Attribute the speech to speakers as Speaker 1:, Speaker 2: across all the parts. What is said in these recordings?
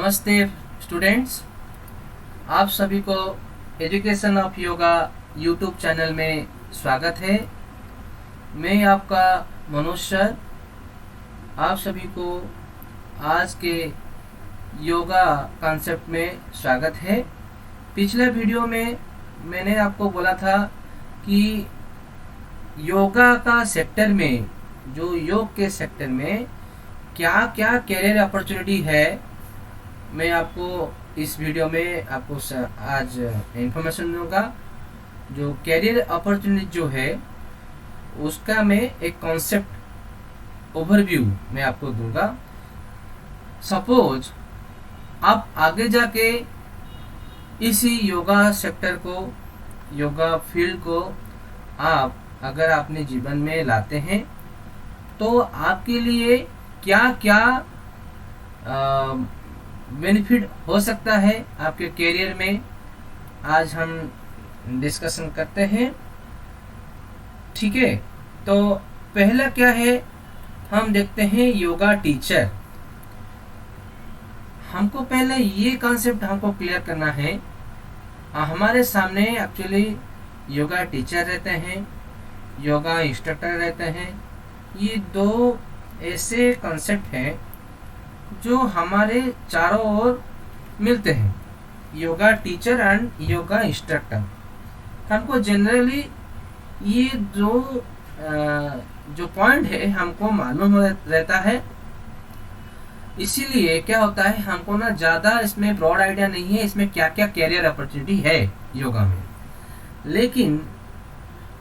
Speaker 1: नमस्ते स्टूडेंट्स, आप सभी को education of yoga YouTube channel में स्वागत है। मैं आपका मनोज सर आप सभी को आज के योगा कॉन्सेप्ट में स्वागत है। पिछले वीडियो में मैंने आपको बोला था कि योगा का सेक्टर में, जो योग के सेक्टर में क्या क्या कैरियर अपॉर्चुनिटी है, मैं आपको इस वीडियो में आपको आज इंफॉर्मेशन दूंगा। जो कैरियर अपॉर्चुनिटी जो है उसका मैं एक कॉन्सेप्ट ओवरव्यू मैं आपको दूंगा। सपोज आप आगे जाके इसी योगा सेक्टर को, योगा फील्ड को आप अगर अपने जीवन में लाते हैं तो आपके लिए क्या क्या बेनिफिट हो सकता है आपके करियर में, आज हम डिस्कशन करते हैं। ठीक है, तो पहला क्या है, हम देखते हैं योगा टीचर। हमको पहले ये कॉन्सेप्ट हमको क्लियर करना है। हमारे सामने एक्चुअली योगा टीचर रहते हैं, योगा इंस्ट्रक्टर रहते हैं। ये दो ऐसे कॉन्सेप्ट हैं जो हमारे चारों ओर मिलते हैं, yoga teacher and yoga instructor. हमको जनरली ये जो पॉइंट है हमको मालूम रहता है, इसीलिए क्या होता है हमको ना ज़्यादा इसमें ब्रॉड आइडिया नहीं है इसमें क्या क्या कैरियर अपॉर्चुनिटी है योगा में। लेकिन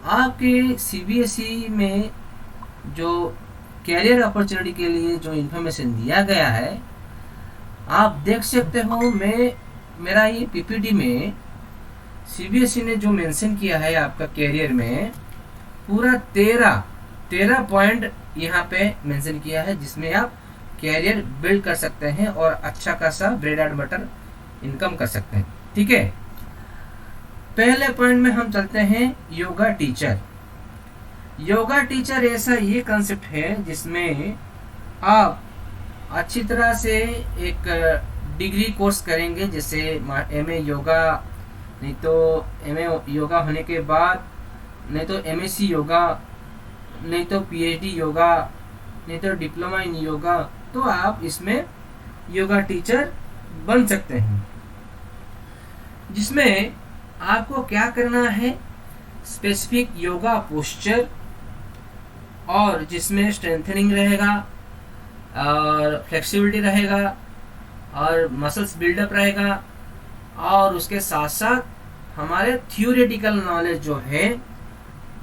Speaker 1: आपके सीबीएसई में जो कैरियर अपॉर्चुनिटी के लिए जो इन्फॉर्मेशन दिया गया है, आप देख सकते हो। मेरा ये पीपीटी में सीबीएसई ने जो मेंशन किया है आपका कैरियर में, पूरा 13 पॉइंट यहाँ पे मेंशन किया है जिसमें आप कैरियर बिल्ड कर सकते हैं और अच्छा खासा ब्रेड एंड बटर इनकम कर सकते हैं। ठीक है, पहले पॉइंट में हम चलते हैं योगा टीचर। योगा टीचर ऐसा ये कॉन्सेप्ट है जिसमें आप अच्छी तरह से एक डिग्री कोर्स करेंगे, जैसे एमए योगा, नहीं तो एमए योगा होने के बाद, नहीं तो एमएससी योगा, नहीं तो पीएचडी योगा, नहीं तो डिप्लोमा इन योगा, तो आप इसमें योगा टीचर बन सकते हैं। जिसमें आपको क्या करना है, स्पेसिफिक योगा पोस्चर, और जिसमें स्ट्रेंथनिंग रहेगा और फ्लेक्सिबिलिटी रहेगा और मसल्स बिल्डअप रहेगा, और उसके साथ साथ हमारे थियोरेटिकल नॉलेज जो है,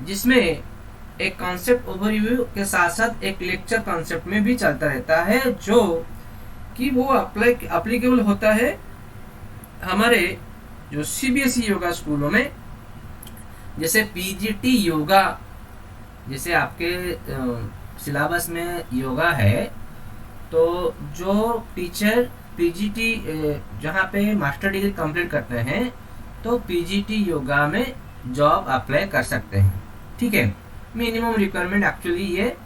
Speaker 1: जिसमें एक कॉन्सेप्ट ओवरव्यू के साथ साथ एक लेक्चर कॉन्सेप्ट में भी चलता रहता है, जो कि वो अप्लीकेबल होता है हमारे जो सीबीएसई योगा स्कूलों में। जैसे पीजीटी योगा, जैसे आपके सिलेबस में योगा है, तो जो टीचर पीजीटी जहाँ पे मास्टर डिग्री कंप्लीट करते हैं तो पीजीटी योगा में जॉब अप्लाई कर सकते हैं। ठीक है, मिनिमम रिक्वायरमेंट एक्चुअली ये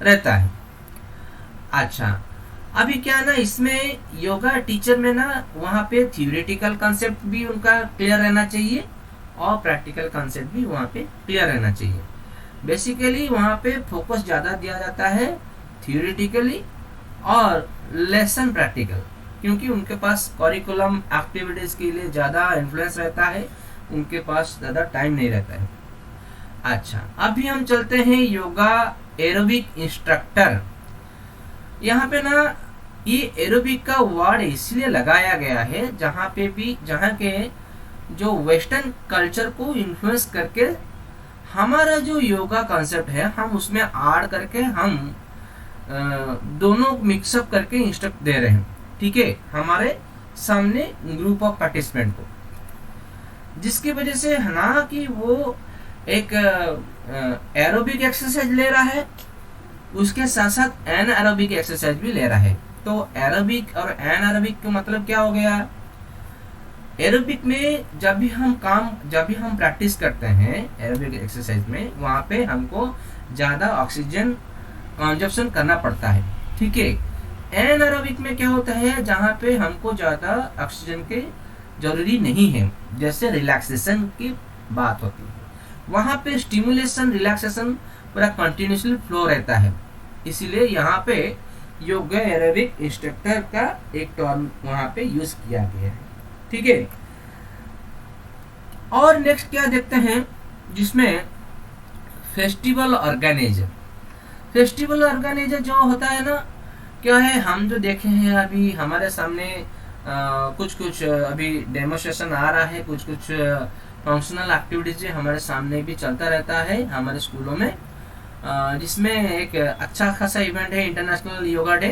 Speaker 1: रहता है। अच्छा, अभी क्या ना, इसमें योगा टीचर में ना वहाँ पे थियोरेटिकल कॉन्सेप्ट भी उनका क्लियर रहना चाहिए और प्रैक्टिकल कॉन्सेप्ट भी वहाँ पे क्लियर रहना चाहिए। बेसिकली वहाँ पे फोकस ज़्यादा दिया जाता है थियोरेटिकली और लेसन प्रैक्टिकल, क्योंकि उनके पास करिकुलम एक्टिविटीज़ के लिए ज़्यादा इन्फ्लुएंस रहता है, उनके पास ज़्यादा टाइम नहीं रहता है। अच्छा, अभी हम चलते हैं योगा एरोबिक इंस्ट्रक्टर। यहाँ पे ना ये एरोबिक का वर्ड इसलिए लगाया गया है जहाँ के जो वेस्टर्न कल्चर को इन्फ्लुएंस करके हमारा जो योगा कॉन्सेप्ट है, हम उसमें ऐड करके हम दोनों मिक्सअप करके इंस्ट्रक्ट दे रहे हैं। ठीक है, हमारे सामने ग्रुप ऑफ पार्टिसिपेंट को, जिसकी वजह से ना कि वो एक एरोबिक एक्सरसाइज ले रहा है, उसके साथ साथ एन एरोबिक एक्सरसाइज भी ले रहा है। तो एरोबिक और एन एरोबिक का मतलब क्या हो गया, एरोबिक में जब भी हम प्रैक्टिस करते हैं एरोबिक एक्सरसाइज में, वहाँ पे हमको ज़्यादा ऑक्सीजन कंजप्शन करना पड़ता है। ठीक है, एनारोबिक में क्या होता है, जहाँ पे हमको ज़्यादा ऑक्सीजन के जरूरी नहीं है, जैसे रिलैक्सेशन की बात होती है, वहाँ पे स्टिमुलेशन रिलैक्सेशन पूरा कंटिन्यूसली फ्लो रहता है। इसीलिए यहाँ पे योगा एरोबिक इंस्ट्रक्टर का एक टर्म वहाँ पे यूज किया गया है। ठीक है, और नेक्स्ट क्या देखते हैं, जिसमें फेस्टिवल ऑर्गेनाइजर। फेस्टिवल ऑर्गेनाइजर जो होता है ना, क्या है, हम जो देखे हैं अभी हमारे सामने कुछ कुछ अभी डेमोस्ट्रेशन आ रहा है, कुछ कुछ फंक्शनल एक्टिविटीज हमारे सामने भी चलता रहता है हमारे स्कूलों में, जिसमें एक अच्छा खासा इवेंट है इंटरनेशनल योगा डे।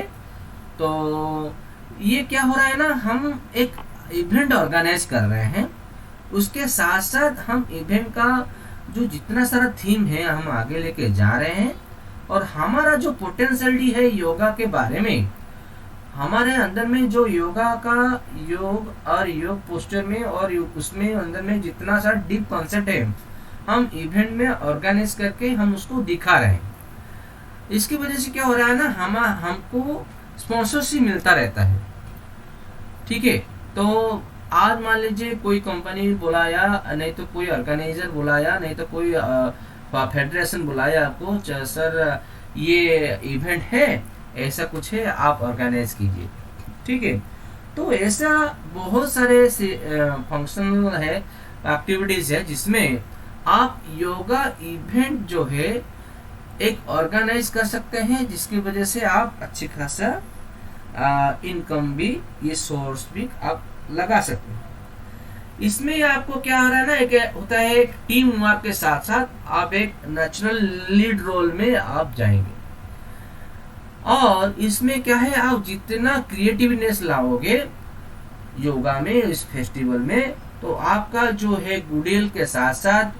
Speaker 1: तो ये क्या हो रहा है ना, हम एक इवेंट ऑर्गेनाइज कर रहे हैं, उसके साथ साथ हम इवेंट का जो जितना सारा थीम है हम आगे लेके जा रहे हैं, और हमारा जो पोटेंशियलिटी है योगा के बारे में, हमारे अंदर में जो योगा का योग और योग पोस्चर में और उसमें अंदर में जितना सारा डीप कॉन्सेप्ट है, हम इवेंट में ऑर्गेनाइज करके हम उसको दिखा रहे हैं। इसकी वजह से क्या हो रहा है ना, हमको स्पॉन्सरशिप मिलता रहता है। ठीक है, तो आज मान लीजिए कोई कंपनी बुलाया, नहीं तो कोई ऑर्गेनाइजर बुलाया, नहीं तो कोई फेडरेशन बुलाया आपको, सर ये इवेंट है, ऐसा कुछ है, आप ऑर्गेनाइज कीजिए। ठीक है, तो ऐसा बहुत सारे फंक्शनल है एक्टिविटीज है जिसमें आप योगा इवेंट जो है एक ऑर्गेनाइज कर सकते हैं, जिसकी वजह से आप अच्छी खासा इनकम भी, ये सोर्स भी आप लगा सकते हैं। इसमें आपको क्या हो रहा है ना, एक होता है एक टीम वर्क के साथ साथ आप एक नेचुरल लीड रोल में आप जाएंगे, और इसमें क्या है, आप जितना क्रिएटिवनेस लाओगे योगा में, इस फेस्टिवल में, तो आपका जो है गुडविल के साथ साथ,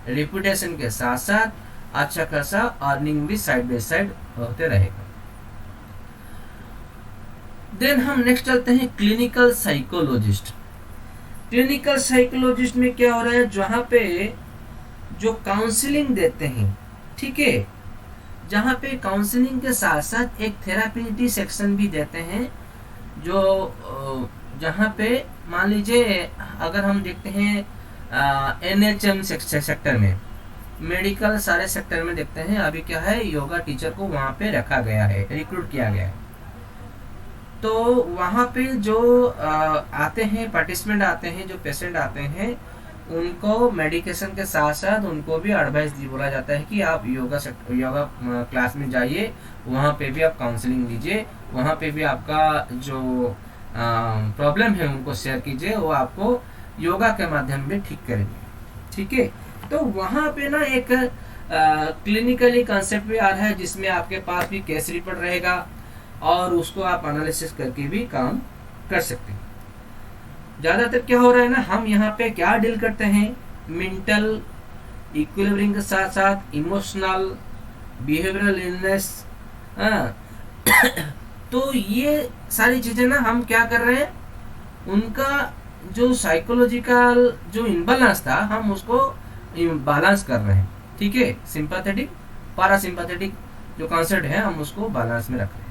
Speaker 1: रेपुटेशन के साथ साथ अच्छा खासा अर्निंग भी साइड बाय साइड होते रहेगा। देन हम नेक्स्ट चलते हैं क्लिनिकल साइकोलॉजिस्ट। क्लिनिकल साइकोलॉजिस्ट में क्या हो रहा है, जहाँ पे जो काउंसलिंग देते हैं, ठीक है, जहाँ पे काउंसलिंग के साथ साथ एक थेरापी सेक्शन भी देते हैं, जो जहाँ पे मान लीजिए अगर हम देखते हैं NHM सेक्टर में, मेडिकल सारे सेक्टर में देखते हैं, अभी क्या है, योगा टीचर को वहाँ पे रखा गया है, रिक्रूट किया गया है। तो वहाँ पे जो आते हैं पार्टिसिपेंट आते हैं, जो पेशेंट आते हैं, उनको मेडिकेशन के साथ साथ उनको भी एडवाइस बोला जाता है कि आप योगा क्लास में जाइए, वहाँ पे भी आप काउंसलिंग लीजिए, वहाँ पे भी आपका जो प्रॉब्लम है उनको शेयर कीजिए, वो आपको योगा के माध्यम में ठीक करेंगे। ठीक है, तो वहाँ पे ना एक क्लिनिकली कंसेप्ट भी आ रहा है, जिसमें आपके पास भी केस रिपोर्ट रहेगा और उसको आप एनालिसिस करके भी काम कर सकते हैं। ज़्यादातर क्या हो रहा है ना, हम यहाँ पे क्या डील करते हैं, मेंटल इक्विलिब्रियम के साथ साथ इमोशनल, बिहेवियरल इलनेस, तो ये सारी चीज़ें ना हम क्या कर रहे हैं, उनका जो साइकोलॉजिकल जो इम्बैलेंस था, हम उसको बैलेंस कर रहे हैं। ठीक है, सिंपैथेटिक पैरासिम्पैथेटिक जो कॉन्सेप्ट है, हम उसको बैलेंस में रख रहे हैं,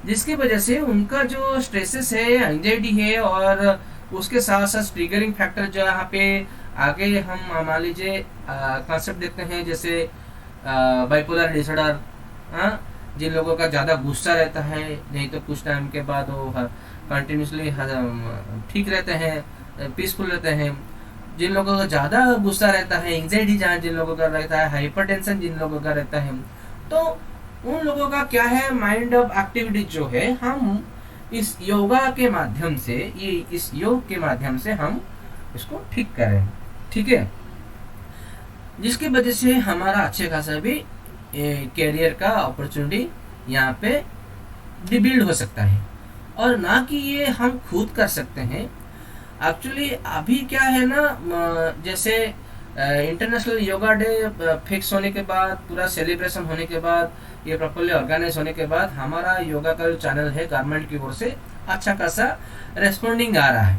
Speaker 1: जिसकी वजह से उनका जो स्ट्रेसेस है, एंजाइटी है, और उसके साथ साथ ट्रिगरिंग फैक्टर जो यहाँ पे आगे हम मान लीजिए कॉन्सेप्ट देखते हैं, जैसे बाइपोलर डिसऑर्डर, जिन लोगों का ज़्यादा गुस्सा रहता है, नहीं तो कुछ टाइम के बाद वो कंटिन्यूसली ठीक रहते हैं, पीसफुल रहते हैं। जिन लोगों का ज़्यादा गुस्सा रहता है, एंजाइटी जहाँ जिन लोगों का रहता है, हाइपरटेंशन जिन लोगों का रहता है, तो उन लोगों का क्या है, माइंड ऑफ एक्टिविटी जो है, हम इस योगा के माध्यम से, ये इस योग के माध्यम से हम इसको ठीक करें। ठीक है, जिसकी वजह से हमारा अच्छे खासा भी कैरियर का अपॉर्चुनिटी यहाँ पे बिल्ड हो सकता है, और ना कि ये हम खुद कर सकते हैं। एक्चुअली अभी क्या है ना, जैसे इंटरनेशनल योगा डे फिक्स होने के बाद, पूरा सेलिब्रेशन होने के बाद, ये प्रॉपर्ली ऑर्गेनाइज होने के बाद, हमारा योगा का जो चैनल है गवर्नमेंट की ओर से अच्छा खासा रेस्पॉन्डिंग आ रहा है।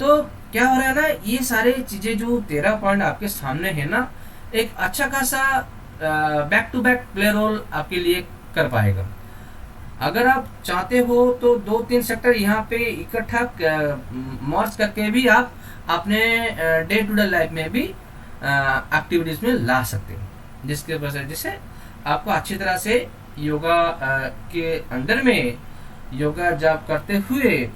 Speaker 1: तो क्या हो रहा है ना, ये सारे चीज़ें जो 13 पॉइंट आपके सामने है ना, एक अच्छा खासा back to back play role आपके लिए कर पाएगा। अगर आप चाहते हो तो 2-3 सेक्टर यहाँ पे इकट्ठा मर्ज करके भी आप अपने डे टू डे लाइफ में भी एक्टिविटीज में ला सकते हो, जिसके वजह से आपको अच्छी तरह से योगा के अंदर में योगा जॉब करते हुए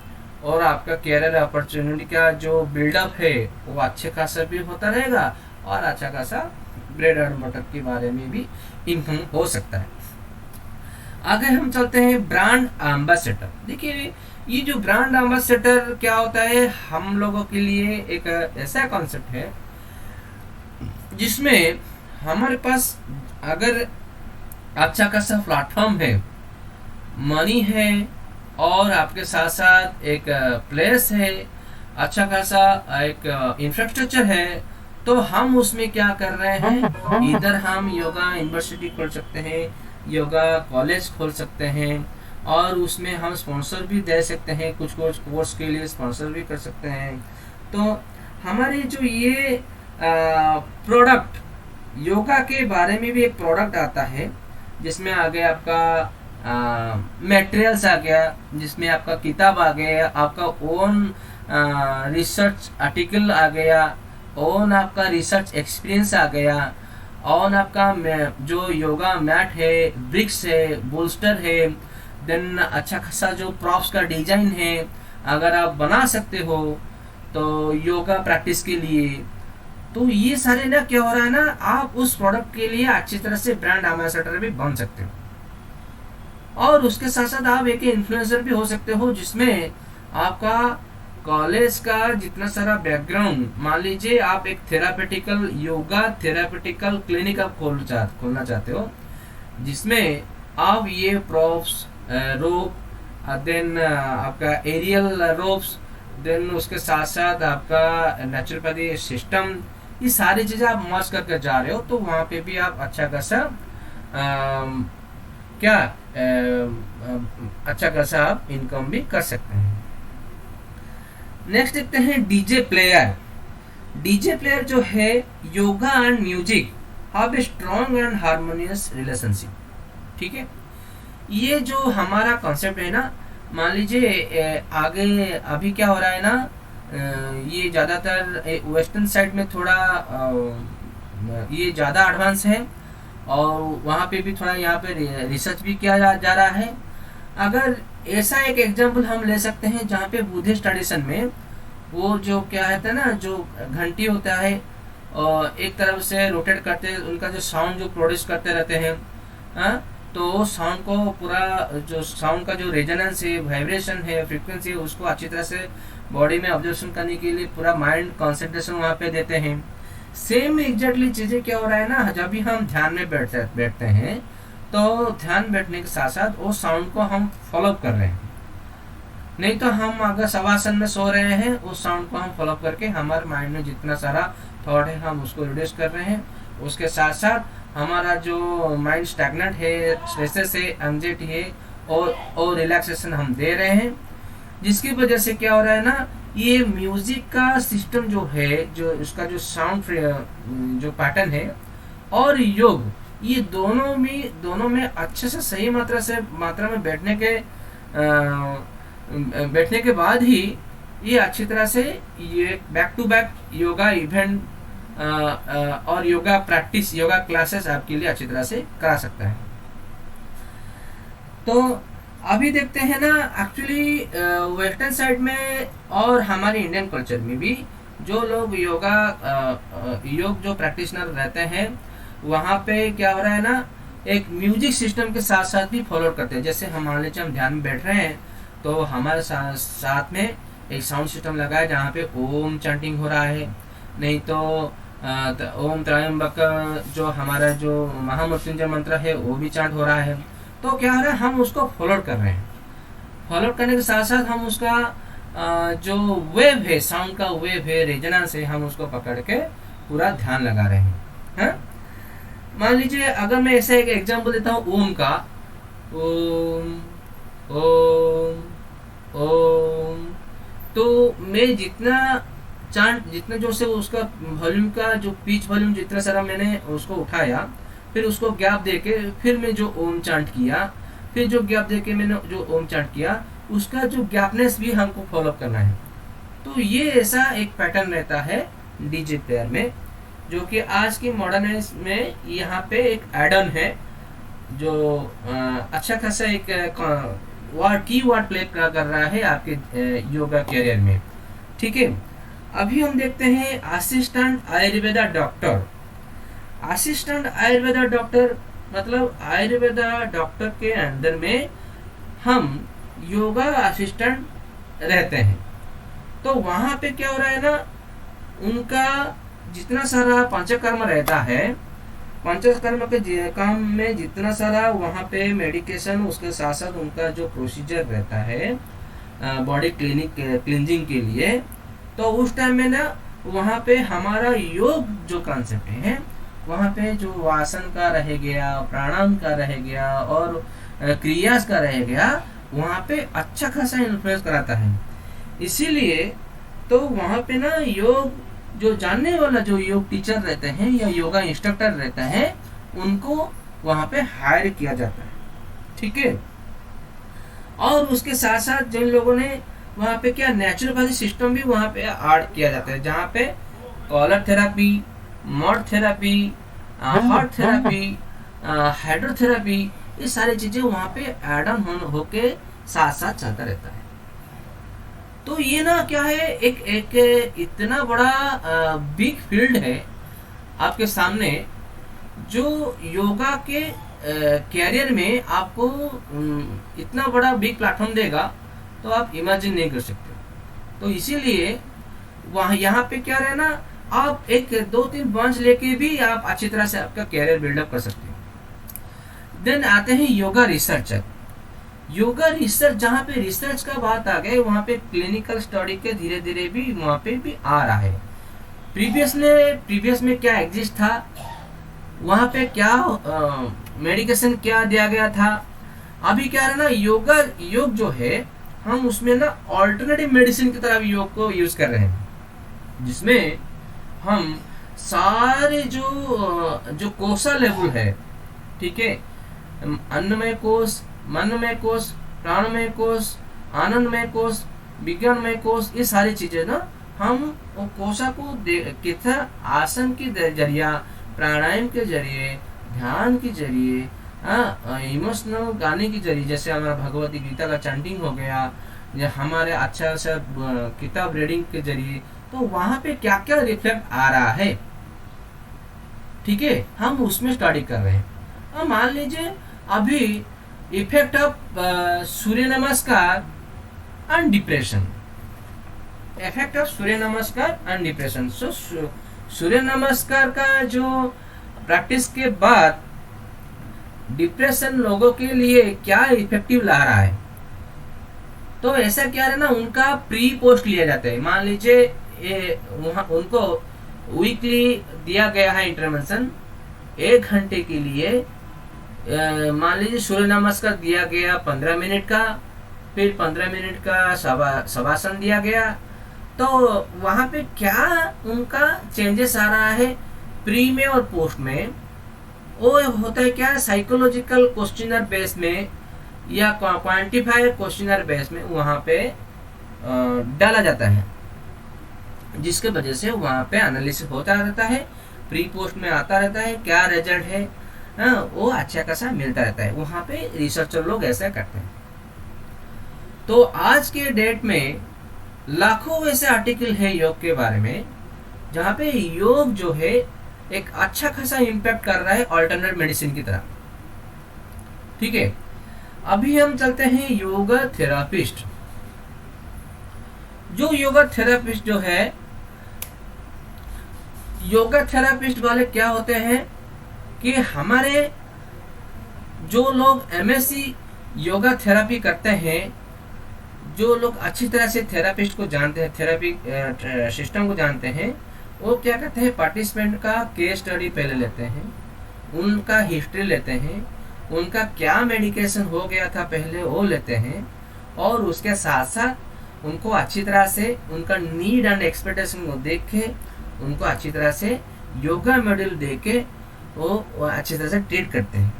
Speaker 1: और आपका कैरियर अपॉर्चुनिटी का जो बिल्डअप है वो अच्छे खासा भी होता रहेगा और अच्छा खासा ब्रेड एंड बटर के बारे में भी इनकम हो सकता है। आगे हम चलते हैं ब्रांड एम्बेसडर। देखिए ये जो ब्रांड एम्बेसडर क्या होता है, हम लोगों के लिए एक ऐसा कॉन्सेप्ट है जिसमें हमारे पास अगर अच्छा खासा प्लेटफॉर्म है, मनी है और आपके साथ साथ एक प्लेस है, अच्छा खासा एक इंफ्रास्ट्रक्चर है, तो हम उसमें क्या कर रहे हैं, इधर हम योगा यूनिवर्सिटी खोल सकते हैं, योगा कॉलेज खोल सकते हैं और उसमें हम स्पॉन्सर भी दे सकते हैं, कुछ कोर्स के लिए स्पॉन्सर भी कर सकते हैं। तो हमारे जो ये प्रोडक्ट योगा के बारे में भी एक प्रोडक्ट आता है जिसमें आगे आपका मटेरियल्स आ गया, जिसमें आपका किताब आ गया, आपका ओन रिसर्च आर्टिकल आ गया, ओन आपका रिसर्च एक्सपीरियंस आ गया, और आपका जो योगा मैट है, ब्रिक्स है, बोल्स्टर है, देन अच्छा खासा जो प्रॉप्स का डिजाइन है अगर आप बना सकते हो तो योगा प्रैक्टिस के लिए, तो ये सारे ना क्या हो रहा है ना, आप उस प्रोडक्ट के लिए अच्छी तरह से ब्रांड एम्बेसडर भी बन सकते हो और उसके साथ साथ आप एक इन्फ्लुएंसर भी हो सकते हो, जिसमें आपका कॉलेज का जितना सारा बैकग्राउंड, मान लीजिए आप एक थेरापेटिकल योगा थेरापेटिकल क्लिनिक आप खोलना चाहते हो, जिसमें आप ये प्रॉप्स रोप, देन आपका एरियल रोप्स, देन उसके साथ साथ आपका नेचुरोपैथी सिस्टम, ये सारी चीजें आप मर्ज करके जा रहे हो, तो वहां पे भी आप अच्छा खासा अच्छा खासा आप इनकम भी कर सकते हैं। नेक्स्ट देखते हैं डीजे प्लेयर। डीजे प्लेयर जो है, yoga and music have a strong and harmonious relationship. ठीक है, ये जो हमारा कॉन्सेप्ट है ना, मान लीजिए आगे अभी क्या हो रहा है ना, ये ज़्यादातर वेस्टर्न साइड में थोड़ा ये ज़्यादा एडवांस है और वहाँ पे भी थोड़ा यहाँ पे रिसर्च भी किया जा रहा है। अगर ऐसा एक एग्जांपल हम ले सकते हैं जहाँ पे बुद्धिस्ट ट्रेडिशन में वो जो क्या है ना, जो घंटी होता है और एक तरफ से रोटेट करते हैं, उनका जो साउंड जो प्रोड्यूस करते रहते हैं, तो साउंड को पूरा जो साउंड का जो रेजोनेंस है, वाइब्रेशन है, फ्रीक्वेंसी है, उसको अच्छी तरह से बॉडी में ऑब्जर्वेशन करने के लिए पूरा माइंड कंसंट्रेशन वहाँ पे देते हैं। सेम एग्जैक्टली चीजें क्या हो रहा है ना, जब भी हम ध्यान में बैठते हैं तो ध्यान बैठने के साथ साथ वो साउंड को हम फॉलो कर रहे हैं, नहीं तो हम अगर शवासन में सो रहे हैं उस साउंड को हम फॉलो करके हमारे माइंड में जितना सारा थॉट है हम उसको रिड्यूस कर रहे हैं। उसके साथ साथ हमारा जो माइंड स्टैग्नेंट है, स्ट्रेसेस है, एंजाइटी है और रिलैक्सेशन हम दे रहे हैं, जिसकी वजह से क्या हो रहा है ना, ये म्यूजिक का सिस्टम जो है, जो उसका जो साउंड जो पैटर्न है और योग, ये दोनों में अच्छे से सही मात्रा में बैठने के बाद ही ये अच्छी तरह से ये back to back yoga event और योगा प्रैक्टिस, योगा क्लासेस आपके लिए अच्छी तरह से करा सकता है। तो अभी देखते हैं ना, एक्चुअली वेस्टर्न साइड में और हमारे इंडियन कल्चर में भी जो लोग योग जो प्रैक्टिशनर रहते हैं, वहाँ पे क्या हो रहा है ना, एक म्यूजिक सिस्टम के साथ साथ भी फॉलो करते हैं। जैसे हम मान लीजिए हम ध्यान में बैठ रहे हैं तो हमारे साथ में एक साउंड सिस्टम लगा है जहाँ पे ओम चैंटिंग हो रहा है, नहीं तो ओम त्रयंबक जो हमारा जो महामृत्युंजय मंत्र है वो भी चैंट हो रहा है। तो क्या हो रहा है, हम उसको फॉलो कर रहे हैं, फॉलो करने के साथ साथ हम उसका जो वेव है, साउंड का वेव है, रेजोनेंस है, हम उसको पकड़ के पूरा ध्यान लगा रहे हैं। मान लीजिए अगर मैं ऐसा एक एग्जांपल देता हूँ ओम का, ओम ओम ओम, तो मैं जितना जोर से उसका वॉल्यूम का जो पिच वॉल्यूम जितना सारा मैंने उसको उठाया, फिर उसको गैप देके फिर मैं जो ओम चांट किया, फिर जो गैप देके मैंने जो ओम चांट किया, उसका जो गैपनेस भी हमको फॉलो करना है। तो ये ऐसा एक पैटर्न रहता है डीजे प्लेयर में, जो कि आज की मॉडर्नाइज में यहाँ पे एक एड ऑन है, जो अच्छा खासा एक की वर्ड प्ले कर रहा है आपके योगा कैरियर में। ठीक है, अभी हम देखते हैं assistant Ayurveda doctor. Assistant Ayurveda doctor मतलब आयुर्वेदा डॉक्टर के अंदर में हम योगा असिस्टेंट रहते हैं। तो वहाँ पे क्या हो रहा है ना, उनका जितना सारा पंचकर्म रहता है, पंचकर्म के काम में जितना सारा वहाँ पे मेडिकेशन, उसके साथ साथ उनका जो प्रोसीजर रहता है बॉडी क्लींजिंग के लिए, तो उस टाइम में ना वहाँ पे हमारा योग जो कॉन्सेप्ट है, वहाँ पे जो आसन का रह गया, प्राणायाम का रह गया और क्रियास का रह गया, वहाँ पे अच्छा खासा इन्फ्लुएंस कराता है। इसीलिए तो वहाँ पे ना योग जो जानने वाला जो योग टीचर रहते हैं या योगा इंस्ट्रक्टर रहता है, उनको वहाँ पे हायर किया जाता है। ठीक है, और उसके साथ साथ जिन लोगों ने वहाँ पे क्या नेचुरोपैथी सिस्टम भी वहाँ पे ऐड किया जाता है, जहाँ पे colour therapy, mud therapy, heart therapy, hydrotherapy, ये सारी चीजें वहाँ पे ऐड ऑन होके साथ साथ चलता रहता है। तो ये ना क्या है, एक इतना बड़ा बिग फील्ड है आपके सामने, जो योगा के कैरियर में आपको इतना बड़ा बिग प्लेटफॉर्म देगा, तो आप इमेजिन नहीं कर सकते। तो इसीलिए वहाँ यहाँ पे क्या रहना, आप एक 2-3 ब्रांच लेके भी आप अच्छी तरह से आपका कैरियर बिल्डअप कर सकते हैं। देन आते हैं योगा रिसर्चर। योगा रिसर्च, जहाँ पे रिसर्च का बात आ गई, वहाँ पे क्लिनिकल स्टडी के धीरे धीरे भी वहाँ पे भी आ रहा है। प्रीवियस में क्या एग्जिस्ट था, वहाँ पे क्या मेडिकेशन क्या दिया गया था, अभी क्या है ना, योग जो है हम उसमें ना ऑल्टरनेटिव मेडिसिन की तरह योग को यूज कर रहे हैं, जिसमें हम सारे जो कोशा लेवल है, ठीक है, अन्नमय कोश, मनमय कोश, प्राणमय कोश, आनंदमय कोश, विज्ञानमय कोश, ये सारी चीजें ना हम वो कोशा को कितना आसन के जरिया, प्राणायाम के जरिए, ध्यान के जरिए, इमोशनल गाने के जरिए, जैसे हमारा भगवती गीता का चैंटिंग हो गया, या हमारे अच्छा सा किताब रीडिंग के जरिए, तो वहां पे क्या क्या रिफ्लेक्ट आ रहा है, ठीक है, हम उसमें स्टडी कर रहे हैं। अब मान लीजिए अभी इफेक्ट ऑफ सूर्य नमस्कार एंड डिप्रेशन, इफेक्ट ऑफ सूर्य नमस्कार एंड डिप्रेशन। सो सूर्य नमस्कार का जो प्रैक्टिस के बाद डिप्रेशन लोगों के लिए क्या इफेक्टिव ला रहा है, तो ऐसा क्या है ना, उनका प्री पोस्ट लिया जाता है। मान लीजिए उनको वीकली दिया गया है इंटरवेंशन 1 घंटे के लिए, मान लीजिए सूर्य नमस्कार दिया गया 15 मिनट का, फिर 15 मिनट का शवासन दिया गया, तो वहाँ पे क्या उनका चेंजेस आ रहा है प्री में और पोस्ट में, वो होता है क्या, साइकोलॉजिकल क्वेश्चनर बेस में या क्वांटिफायर क्वेश्चनर बेस में वहाँ पे डाला जाता है, जिसके वजह से वहाँ पे एनालिसिस होता रहता है, प्री पोस्ट में आता रहता है, क्या रिजल्ट है, वो अच्छा खासा मिलता रहता है। वहाँ पे रिसर्चर लोग ऐसा करते हैं। तो आज के डेट में लाखों ऐसे आर्टिकल है योग के बारे में, जहाँ पे योग जो है एक अच्छा खासा इम्पैक्ट कर रहा है अल्टरनेट मेडिसिन की तरह। ठीक है, अभी हम चलते हैं योगा थेरापिस्ट। जो योगा थेरापिस्ट जो है, योगा थेरापिस्ट वाले क्या होते हैं कि हमारे जो लोग एमएससी योगा थेरापी करते हैं, जो लोग अच्छी तरह से थेरापिस्ट को जानते हैं, थेरापी सिस्टम को जानते हैं, वो क्या करते हैं, पार्टिसिपेंट का केस स्टडी पहले लेते हैं, उनका हिस्ट्री लेते हैं, उनका क्या मेडिकेशन हो गया था पहले वो लेते हैं, और उसके साथ साथ उनको अच्छी तरह से उनका नीड एंड एक्सपेक्टेशन को देख के उनको अच्छी तरह से योगा मॉड्यूल दे के वो अच्छी तरह से ट्रीट करते हैं।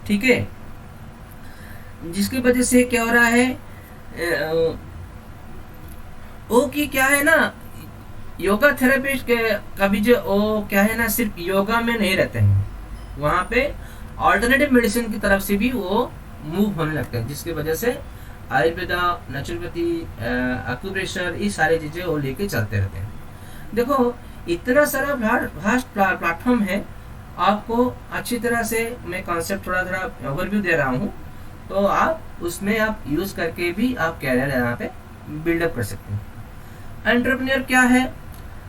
Speaker 1: ठीक है, जिसकी वजह से क्या हो रहा है, वो कि क्या है ना, योगा थेरेपिस्ट के कभी जो वो क्या है ना, सिर्फ योगा में नहीं रहते हैं, वहाँ पे ऑल्टरनेटिव मेडिसिन की तरफ से भी वो मूव होने लगते हैं, जिसकी वजह से आयुर्वेदा, नेचुरोपैथी, एक्यूप्रेशर, ये सारी चीज़ें वो लेके चलते रहते हैं। देखो इतना सारा वास्ट प्लेटफॉर्म है, आपको अच्छी तरह से मैं कॉन्सेप्ट थोड़ा थोड़ा ओवरव्यू दे रहा हूँ, तो आप उसमें आप यूज़ करके भी आप कैरियर यहाँ पे बिल्डअप कर सकते हैं। एंटरप्रेन्योर क्या है?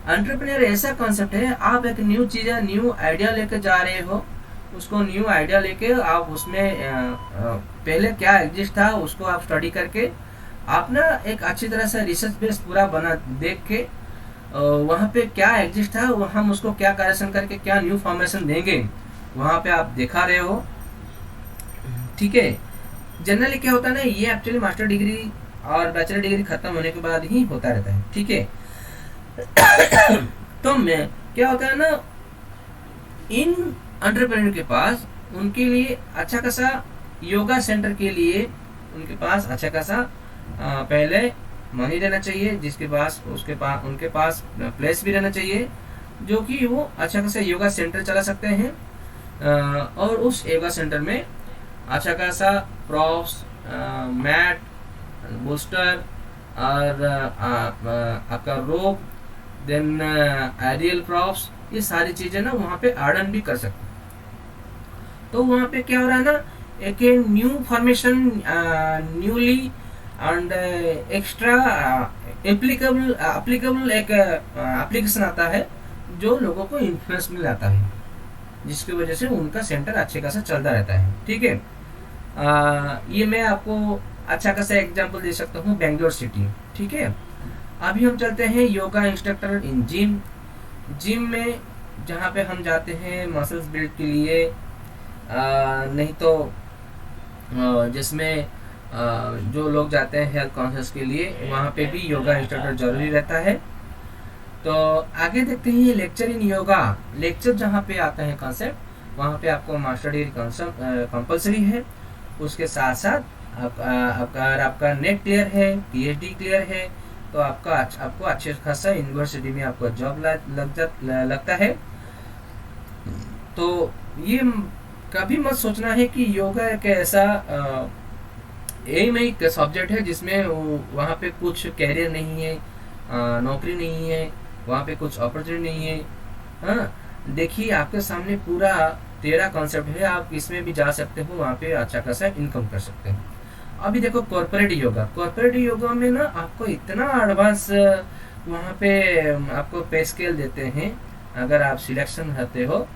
Speaker 1: एंटरप्रेन्योर ऐसा कॉन्सेप्ट है, आप एक न्यू चीज़, न्यू आइडिया लेकर जा रहे हो, उसको न्यू आइडिया लेके आप उसमें पहले क्या एग्जिस्ट था उसको आप स्टडी करके आप ना एक अच्छी तरह से रिसर्च बेस पूरा बना देख के वहाँ पे क्या एग्जिस्ट था, हम उसको क्या करेक्शन करके क्या न्यू फॉर्मेशन देंगे, वहाँ पे आप दिखा रहे हो। ठीक है, जनरली क्या होता है ना, ये एक्चुअली मास्टर डिग्री और बैचलर डिग्री खत्म होने के बाद ही होता रहता है। ठीक है तो मैं क्या होता है ना, इन एंटरप्रेन्योर के पास उनके लिए अच्छा खासा योगा सेंटर के लिए उनके पास अच्छा खासा पहले मनी रहना चाहिए, जिसके पास उनके पास प्लेस भी रहना चाहिए, जो कि वो अच्छा खासा योगा सेंटर चला सकते हैं। और उस योगा सेंटर में अच्छा खासा प्रॉप्स, मैट, बूस्टर और आपका रोप, देन एरियल प्रॉप्स, ये सारी चीज़ें ना वहाँ पे ऐड ऑन भी कर सकते हैं। तो वहाँ पे क्या हो रहा है ना, एक new formation, newly and extra applicable एक एप्लीकेशन आता है जो लोगों को इन्फ्लुएंस मिल जाता है, जिसकी वजह से उनका सेंटर अच्छे खासा चलता रहता है। ठीक है, ये मैं आपको अच्छा खासा एग्जांपल दे सकता हूँ, बेंगलोर सिटी। ठीक है, अभी हम चलते हैं योगा इंस्ट्रक्टर इन जिम। जिम में जहाँ पे हम जाते हैं मसल्स बिल्ड के लिए, नहीं तो जिसमें जो लोग जाते हैं हेल्थ कॉन्शियस के लिए, वहाँ पे भी योगा इंस्ट्रक्टर जरूरी रहता है। तो आगे देखते हैं लेक्चर इन योगा। लेक्चर जहाँ पे आता है कॉन्सेप्ट, वहाँ पे आपको मास्टर डिग्री कंपलसरी है। उसके साथ साथ अगर आपका नेट क्लियर है, पीएचडी क्लियर है, तो आपको अच्छे खासा यूनिवर्सिटी में आपको जॉब लगता है। तो ये कभी मत सोचना है कि योगा एक ऐसा एम एक सब्जेक्ट है जिसमें वहाँ पे कुछ कैरियर नहीं है, नौकरी नहीं है, वहाँ पे कुछ अपॉर्चुनिटी नहीं है। हाँ, देखिए आपके सामने पूरा 13 कॉन्सेप्ट है, आप इसमें भी जा सकते हो, वहाँ पे अच्छा खासा इनकम कर सकते हो। अभी देखो कॉर्पोरेट योगा में ना आपको इतना एडवांस वहाँ पे आपको पे स्केल देते हैं, अगर आप सिलेक्शन रहते हो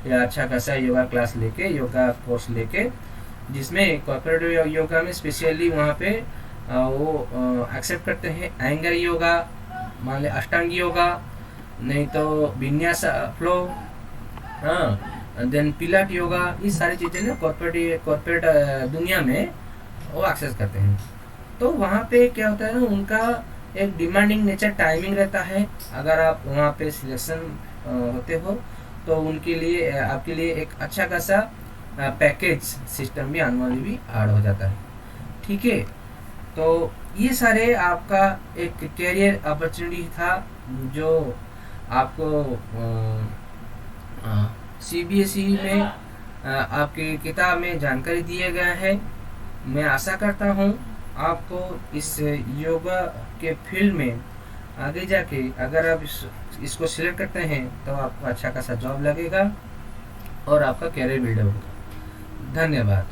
Speaker 1: या अच्छा खासा योगा क्लास लेके, योगा कोर्स लेके, जिसमें कॉर्पोरेट योगा में स्पेशली वहाँ पे वो एक्सेप्ट करते हैं एंगर योगा, मान लिया अष्टांग योगा, नहीं तो विन्यास फ्लो, हाँ, देन पिलाट योगा, ये सारी चीज़ें ना कॉर्पोरेट दुनिया में वो एक्सेस करते हैं। तो वहाँ पे क्या होता है ना, उनका एक डिमांडिंग नेचर टाइमिंग रहता है। अगर आप वहाँ पे सिलेक्शन होते हो तो उनके लिए आपके लिए एक अच्छा खासा पैकेज सिस्टम भी एनुअली भी ऐड हो जाता है। ठीक है, तो ये सारे आपका एक कैरियर अपॉर्चुनिटी था जो आपको सीबीएसई में आपके किताब में जानकारी दिया गया है। मैं आशा करता हूँ आपको इस योगा के फील्ड में आगे जाके अगर आप इसको सिलेक्ट करते हैं तो आपको अच्छा खासा जॉब लगेगा और आपका कैरियर बिल्डअप होगा। धन्यवाद।